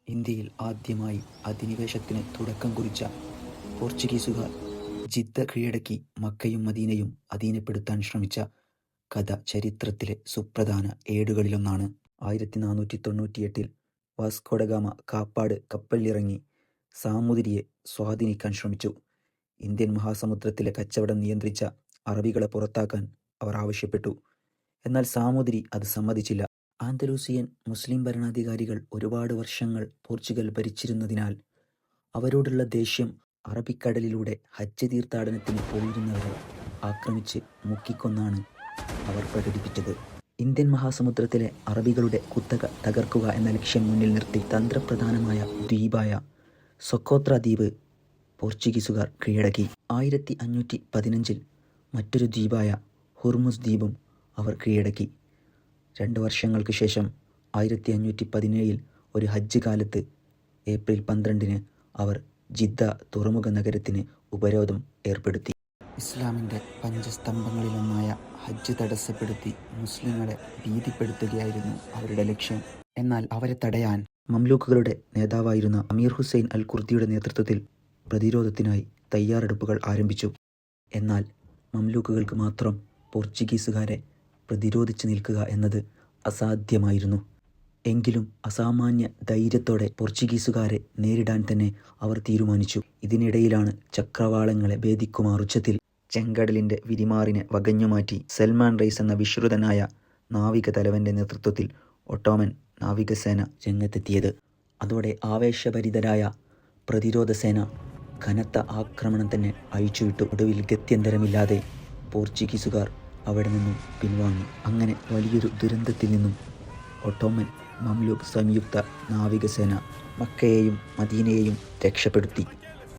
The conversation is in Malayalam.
ഇന്ത്യയിൽ ആദ്യമായി അധിനിവേശത്തിന് തുടക്കം കുറിച്ച പോർച്ചുഗീസുകാർ ജിദ്ദ കീഴടക്കി മക്കയും മദീനയും അധീനപ്പെടുത്താൻ ശ്രമിച്ച കഥ ചരിത്രത്തിലെ സുപ്രധാന ഏടുകളിലൊന്നാണ്. 1498-ൽ വാസ്കോഡഗാമ കാപ്പാട് കപ്പലിലിറങ്ങി സാമൂതിരിയെ സ്വാധീനിക്കാൻ ശ്രമിച്ചു. ഇന്ത്യൻ മഹാസമുദ്രത്തിലെ കച്ചവടം നിയന്ത്രിച്ച അറബികളെ പുറത്താക്കാൻ അവർ ആവശ്യപ്പെട്ടു. എന്നാൽ സാമൂതിരി അത് സമ്മതിച്ചില്ല. ആന്തലൂസിയൻ മുസ്ലിം ഭരണാധികാരികൾ ഒരുപാട് വർഷങ്ങൾ പോർച്ചുഗൽ ഭരിച്ചിരുന്നതിനാൽ അവരോടുള്ള ദേഷ്യം അറബിക്കടലിലൂടെ ഹജ്ജ് തീർത്ഥാടനത്തിന് പോയിരുന്നവരെ ആക്രമിച്ച് മുക്കിക്കൊന്നാണ് അവർ പ്രകടിപ്പിച്ചത്. ഇന്ത്യൻ മഹാസമുദ്രത്തിലെ അറബികളുടെ കുത്തക തകർക്കുക എന്ന ലക്ഷ്യം മുന്നിൽ നിർത്തി തന്ത്രപ്രധാനമായ ദ്വീപായ സൊക്കോത്ര ദ്വീപ് പോർച്ചുഗീസുകാർ കീഴടക്കി. 1515-ൽ മറ്റൊരു ദ്വീപായ ഹുർമുസ് ദ്വീപും അവർ കീഴടക്കി. 2 വർഷങ്ങൾക്ക് ശേഷം 1517-ൽ ഒരു ഹജ്ജ് കാലത്ത് ഏപ്രിൽ 12-ന് അവർ ജിദ്ദ തുറമുഖ നഗരത്തിന് ഉപരോധം ഏർപ്പെടുത്തി. ഇസ്ലാമിൻ്റെ പഞ്ചസ്തംഭങ്ങളിലൊന്നായ ഹജ്ജ് തടസ്സപ്പെടുത്തി മുസ്ലിങ്ങളെ ഭീതിപ്പെടുത്തുകയായിരുന്നു അവരുടെ ലക്ഷ്യം. എന്നാൽ അവരെ തടയാൻ മംലൂക്കുകളുടെ നേതാവായിരുന്ന അമീർ ഹുസൈൻ അൽ കുർദിയുടെ നേതൃത്വത്തിൽ പ്രതിരോധത്തിനായി തയ്യാറെടുപ്പുകൾ ആരംഭിച്ചു. എന്നാൽ മംലൂക്കുകൾക്ക് മാത്രം പോർച്ചുഗീസുകാരെ പ്രതിരോധിച്ചു നിൽക്കുക എന്നത് അസാധ്യമായിരുന്നു. എങ്കിലും അസാമാന്യ ധൈര്യത്തോടെ പോർച്ചുഗീസുകാരെ നേരിടാൻ തന്നെ അവർ തീരുമാനിച്ചു. ഇതിനിടയിലാണ് ചക്രവാളങ്ങളെ ഭേദിക്കുമാർ ഉച്ചത്തിൽ ചെങ്കടലിൻ്റെ വിരിമാറിനെ വകഞ്ഞുമാറ്റി സൽമാൻ റൈസ് എന്ന വിശ്രുതനായ നാവിക തലവൻ്റെ നേതൃത്വത്തിൽ ഒട്ടോമൻ നാവികസേന രംഗത്തെത്തിയത്. അതോടെ ആവേശഭരിതരായ പ്രതിരോധ സേന കനത്ത ആക്രമണം തന്നെ അഴിച്ചുവിട്ടു. ഒടുവിൽ ഗത്യന്തരമില്ലാതെ പോർച്ചുഗീസുകാർ അവിടെ നിന്നും പിൻവാങ്ങി. അങ്ങനെ വലിയൊരു ദുരന്തത്തിൽ നിന്നും ഒട്ടോമൻ മംലൂക്ക് സംയുക്ത നാവികസേന മക്കയെയും മദീനയെയും രക്ഷപ്പെടുത്തി.